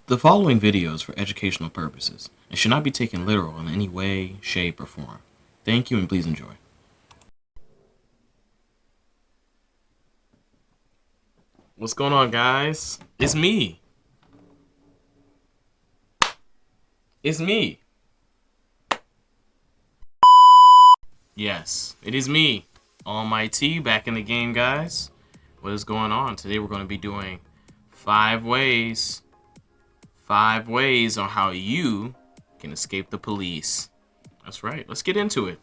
The following video is for educational purposes and should not be taken literal in any way, shape, or form. Thank you and please enjoy. What's going on, guys? It's me. It's me. Yes, it is me, Almxghty, back in the game, guys. What is going on? Today we're going to be doing 5 ways on how you can escape the police. That's right. Let's get into it.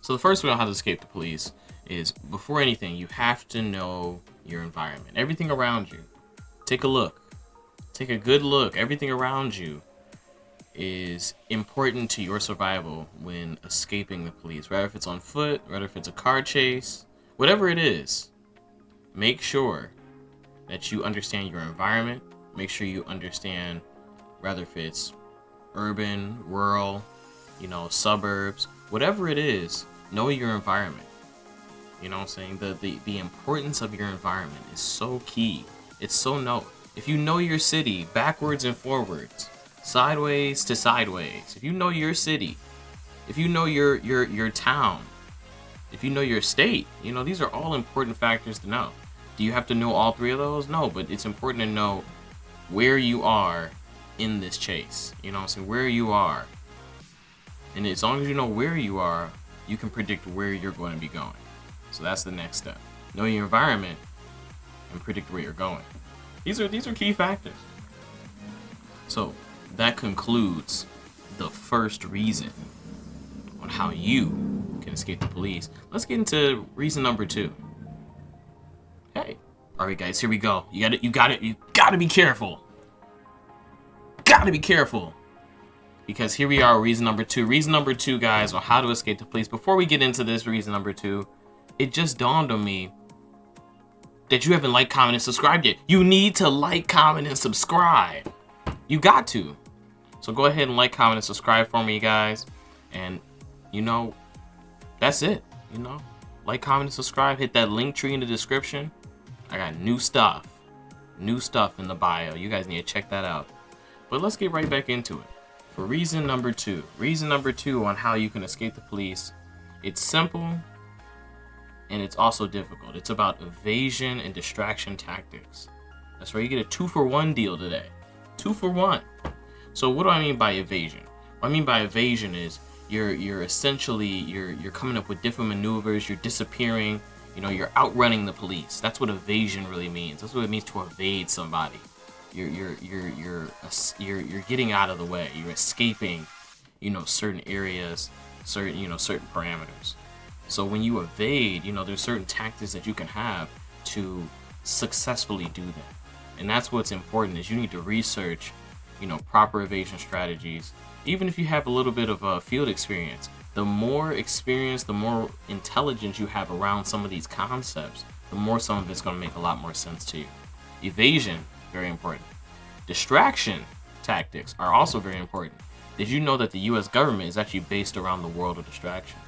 So the first way on how to escape the police is, before anything, you have to know your environment. Everything around you. Take a look. Take a good look. Everything around you is important to your survival when escaping the police. Whether if it's on foot, whether if it's a car chase, whatever it is, make sure that you understand your environment. Make sure you understand whether if it's urban, rural, suburbs, whatever it is, know your environment. You know what I'm saying? The importance of your environment is so key. It's so if you know your city backwards and forwards, sideways to sideways, if you know your city, if you know your town, if you know your state, these are all important factors to know. Do you have to know all 3 of those? No, but it's important to know where you are in this chase. You know what I'm saying? Where you are. And as long as you know where you are, you can predict where you're going to be going. So that's the next step. Know your environment and predict where you're going. These are key factors. So that concludes the first reason on how you can escape the police. Let's get into reason number 2. Hey, all right, guys, here we go. You gotta be careful. Gotta be careful. Because here we are, reason number 2. Reason number 2, guys, on how to escape the police. Before we get into this reason number 2, it just dawned on me that you haven't liked, commented, and subscribed yet. You need to like, comment, and subscribe. You got to. So go ahead and like, comment, and subscribe for me, guys. And, that's it. Like, comment, and subscribe. Hit that link tree in the description. I got new stuff in the bio. You guys need to check that out. But let's get right back into it. For reason number 2 on how you can escape the police, it's simple and it's also difficult. It's about evasion and distraction tactics. That's right, you get a 2-for-1 deal today. 2 for 1. So what do I mean by evasion? What I mean by evasion is you're essentially you're coming up with different maneuvers, you're disappearing, you're outrunning the police. That's what evasion really means. That's what it means to evade somebody. You're getting out of the way. You're escaping, certain areas, certain parameters. So when you evade, there's certain tactics that you can have to successfully do that. And that's what's important, is you need to research, proper evasion strategies. Even if you have a little bit of field experience, the more experience, the more intelligence you have around some of these concepts, the more some of it's going to make a lot more sense to you. Evasion, very important. Distraction tactics are also very important. Did you know that the US government is actually based around the world of distraction?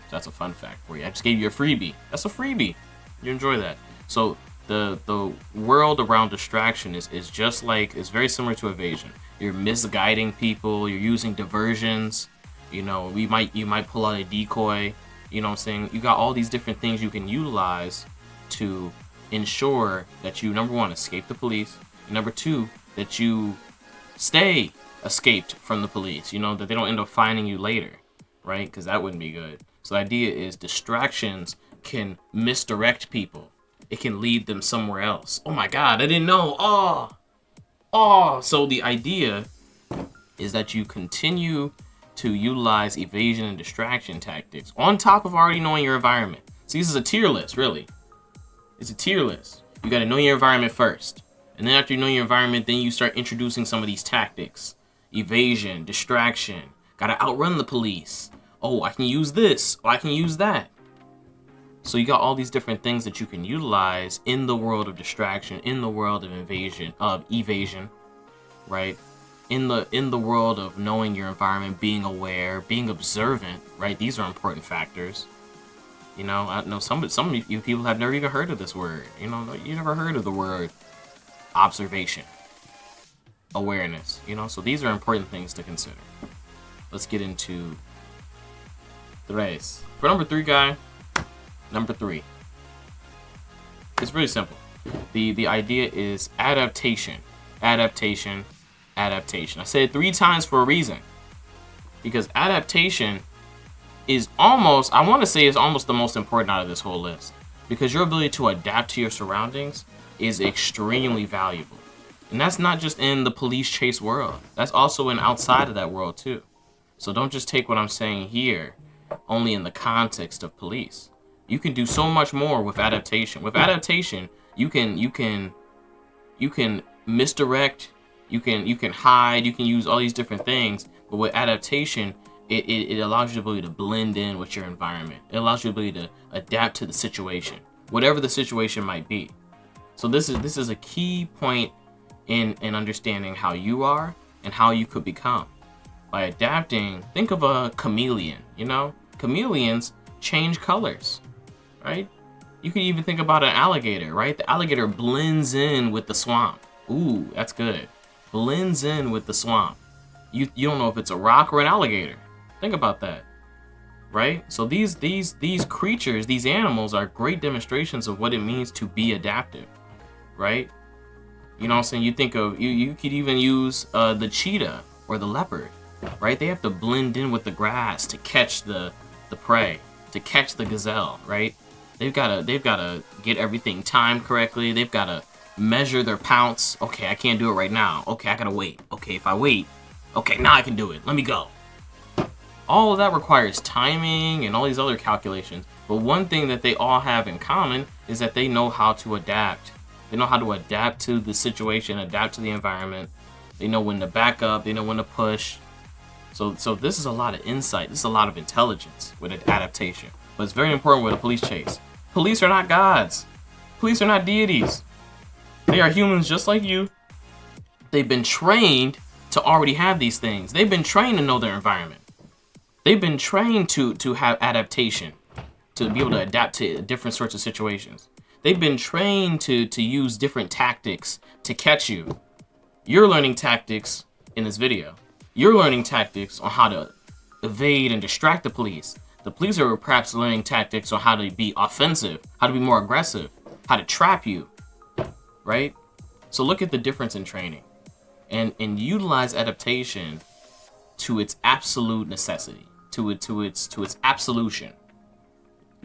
So that's a fun fact for you. I just gave you a freebie. That's a freebie. You enjoy that. So the world around distraction is just like, it's very similar to evasion. You're misguiding people, you're using diversions, you might pull out a decoy, you know what I'm saying? You got all these different things you can utilize to ensure that you, number 1, escape the police, and number 2, that you stay escaped from the police, that they don't end up finding you later, right? Because that wouldn't be good. So the idea is distractions can misdirect people. It can lead them somewhere else. Oh my God, I didn't know. So the idea is that you continue to utilize evasion and distraction tactics on top of already knowing your environment. See, this is a tier list, really. It's a tier list. You got to know your environment first. And then after you know your environment, then you start introducing some of these tactics. Evasion, distraction. Got to outrun the police. Oh, I can use this. Oh, I can use that. So you got all these different things that you can utilize in the world of distraction, in the world of evasion, right? In the world of knowing your environment, being aware, being observant, right? These are important factors. I know some of you people have never even heard of this word. You never heard of the word observation, awareness, you know? So these are important things to consider. Let's get into tres. For number 3, guy, number 3. It's really simple. The idea is adaptation. Adaptation. Adaptation. I said it 3 times for a reason. Because adaptation is almost, I want to say is almost the most important out of this whole list. Because your ability to adapt to your surroundings is extremely valuable. And that's not just in the police chase world. That's also in outside of that world too. So don't just take what I'm saying here only in the context of police. You can do so much more with adaptation. With adaptation, you can misdirect, you can hide, you can use all these different things. But with adaptation, it allows you the ability to blend in with your environment. It allows you the ability to adapt to the situation, whatever the situation might be. So this is a key point in understanding how you are and how you could become. By adapting, think of a chameleon, you know? Chameleons change colors, right? You can even think about an alligator, right? The alligator blends in with the swamp. Ooh, that's good. Blends in with the swamp. You don't know if it's a rock or an alligator. Think about that, right? So these creatures, these animals are great demonstrations of what it means to be adaptive, right? You know what I'm saying? You think of, you could even use the cheetah or the leopard, right? They have to blend in with the grass to catch the prey, to catch the gazelle, right? They've gotta get everything timed correctly. They've gotta measure their pounce. Okay, I can't do it right now. Okay, I gotta wait. Okay, if I wait, okay, now I can do it. Let me go. All of that requires timing and all these other calculations. But one thing that they all have in common is that they know how to adapt. They know how to adapt to the situation, adapt to the environment. They know when to back up. They know when to push. So this is a lot of insight. This is a lot of intelligence with adaptation. But it's very important with a police chase. Police are not gods. Police are not deities. They are humans just like you. They've been trained to already have these things. They've been trained to know their environment. They've been trained to have adaptation, to be able to adapt to different sorts of situations. They've been trained to use different tactics to catch you. You're learning tactics in this video. You're learning tactics on how to evade and distract the police. The police are perhaps learning tactics on how to be offensive, how to be more aggressive, how to trap you, right? So look at the difference in training and utilize adaptation to its absolute necessity, to its absolution.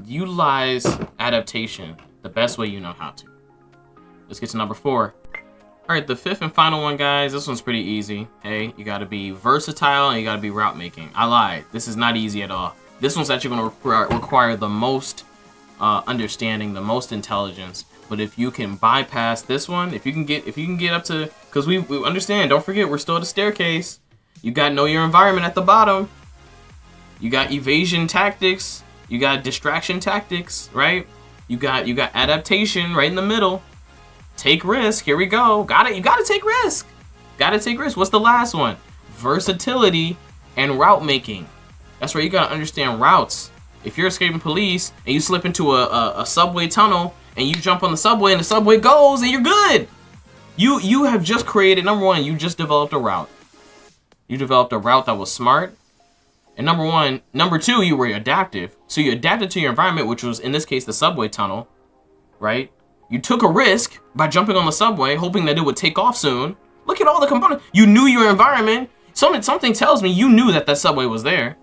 Utilize adaptation the best way you know how to. Let's get to number 4. All right, the 5th and final one, guys. This one's pretty easy. Hey, you got to be versatile and you got to be route making. I lied. This is not easy at all. This one's actually going to require the most understanding, the most intelligence. But if you can bypass this one, if you can get up to, because we understand. Don't forget, we're still at a staircase. You got to know your environment at the bottom. You got evasion tactics. You got distraction tactics, right? You got adaptation right in the middle. Take risk. Here we go. You gotta take risk. Gotta take risk. What's the last one? Versatility and route making. That's where you gotta understand routes. If you're escaping police and you slip into a subway tunnel and you jump on the subway and the subway goes and you're good. You have just created, number 1, you just developed a route. You developed a route that was smart. And number 2, you were adaptive. So you adapted to your environment, which was in this case the subway tunnel, right? You took a risk by jumping on the subway, hoping that it would take off soon. Look at all the components. You knew your environment. Something tells me you knew that subway was there.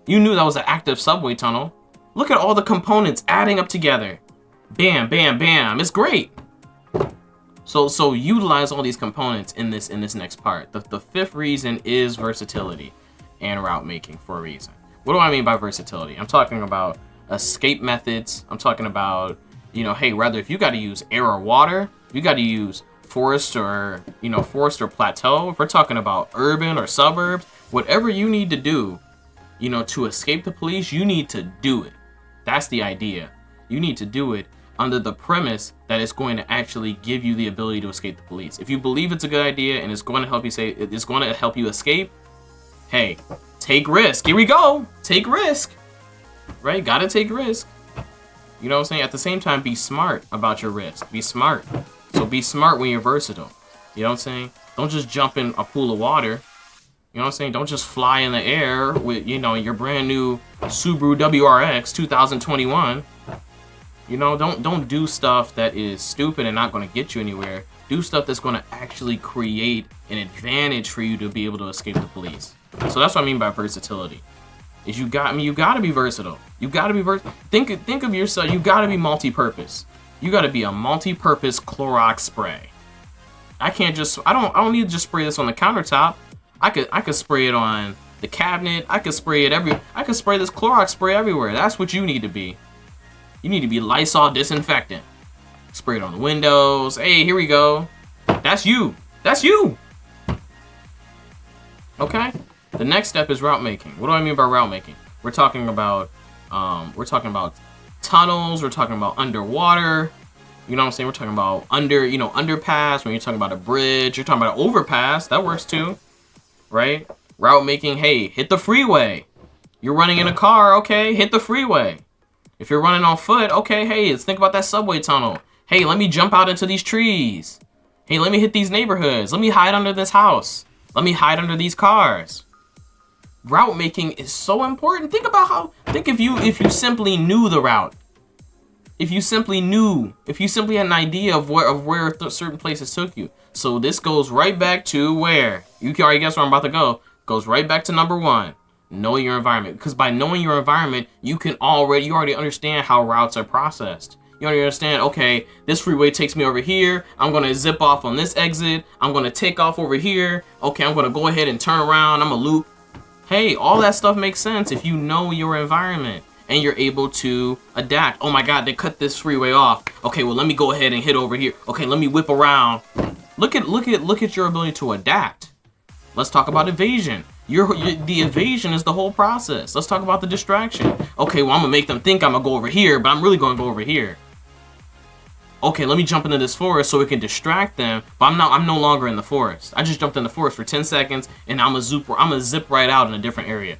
You knew that was an active subway tunnel. Look at all the components adding up together. Bam, bam, bam. It's great. So utilize all these components in this next part. The 5th reason is versatility and route making for a reason. What do I mean by versatility? I'm talking about escape methods. I'm talking about, hey, rather if you got to use air or water, you got to use forest or plateau. If we're talking about urban or suburbs, whatever you need to do, to escape the police, you need to do it. That's the idea. You need to do it under the premise that it's going to actually give you the ability to escape the police. If you believe it's a good idea and it's going to help you escape, hey, take risk. Here we go. Take risk. Right? Gotta take risk. You know what I'm saying? At the same time, be smart about your risk. Be smart. So be smart when you're versatile. You know what I'm saying? Don't just jump in a pool of water. You know what I'm saying? Don't just fly in the air with, you know, your brand new Subaru WRX 2021. You know, don't do stuff that is stupid and not going to get you anywhere. Do stuff that's going to actually create an advantage for you to be able to escape the police. So that's what I mean by versatility. Is you got to be versatile. You got to be think of yourself. You got to be multi-purpose. You got to be a multi-purpose Clorox spray. I don't need to just spray this on the countertop. I could spray it on the cabinet. I could spray this Clorox spray everywhere. That's what you need to be. You need to be Lysol disinfectant. Spray it on the windows. Hey, here we go. That's you. That's you. Okay? The next step is route making. What do I mean by route making? We're talking about tunnels, we're talking about underwater. You know what I'm saying? We're talking about underpass. When you're talking about a bridge, you're talking about an overpass. That works too. Right? Route making, hey, hit the freeway. You're running in a car, okay, hit the freeway. If you're running on foot, okay, hey, let's think about that subway tunnel. Hey, let me jump out into these trees. Hey, let me hit these neighborhoods. Let me hide under this house. Let me hide under these cars. Route making is so important. Think if you simply knew the route. If you simply had an idea of where certain places took you. So this goes right back to where? You can already guess where I'm about to go. Goes right back to number 1. Know your environment. Because by knowing your environment, you already understand how routes are processed. You already understand, okay, this freeway takes me over here. I'm going to zip off on this exit. I'm going to take off over here. Okay, I'm going to go ahead and turn around. I'm going to loop. Hey, all that stuff makes sense if you know your environment and you're able to adapt. Oh my God, they cut this freeway off. Okay, well, let me go ahead and hit over here. Okay, let me whip around. Look at your ability to adapt. Let's talk about evasion. The evasion is the whole process. Let's talk about the distraction. Okay, well, I'm gonna make them think I'm gonna go over here, but I'm really gonna go over here. Okay, let me jump into this forest so it can distract them, but I'm no longer in the forest. I just jumped in the forest for 10 seconds and I'm gonna zip right out in a different area.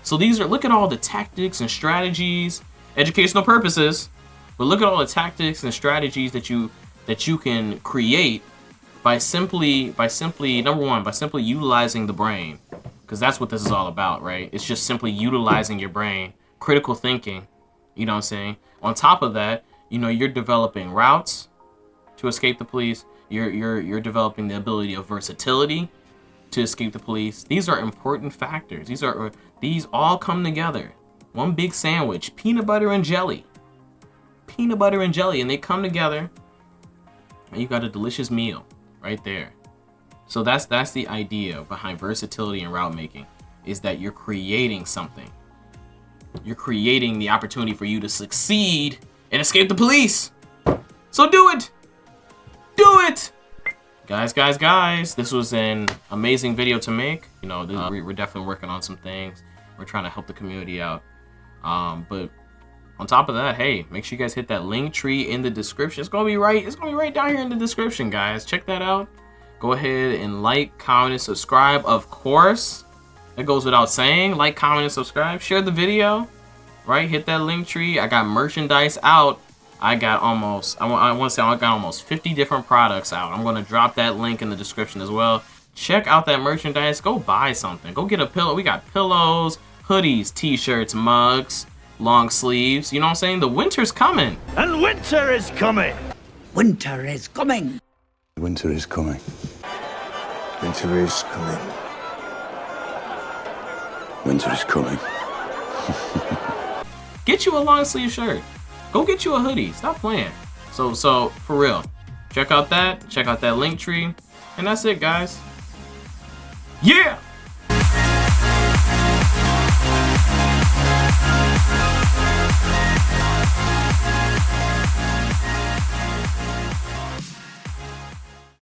So look at all the tactics and strategies, educational purposes, but look at all the tactics and strategies that you can create by simply number 1, by simply utilizing the brain. Because that's what this is all about, right? It's just simply utilizing your brain, critical thinking, you know what I'm saying? On top of that, you know, you're developing routes to escape the police. You're developing the ability of versatility to escape the police. These are important factors. These all come together. One big sandwich, peanut butter and jelly. Peanut butter and jelly, and they come together, and you got a delicious meal right there. So that's the idea behind versatility and route making, is that you're creating something. You're creating the opportunity for you to succeed and escape the police. So do it. Do it. Guys, this was an amazing video to make. You know, we're definitely working on some things. We're trying to help the community out. But on top of that, hey, make sure you guys hit that link tree in the description. It's gonna be right down here in the description, guys. Check that out. Go ahead and like, comment, and subscribe. Of course, that goes without saying. Like, comment, and subscribe. Share the video. Right? Hit that link tree. I got merchandise out. I got almost 50 different products out. I'm going to drop that link in the description as well. Check out that merchandise. Go buy something. Go get a pillow. We got pillows, hoodies, t-shirts, mugs, long sleeves. You know what I'm saying? The winter's coming. And winter is coming. Winter is coming. Winter is coming. Winter is coming. Winter is coming. Get you a long sleeve shirt. Go get you a hoodie. Stop playing. So for real, check out that link tree, and that's it, guys. Yeah.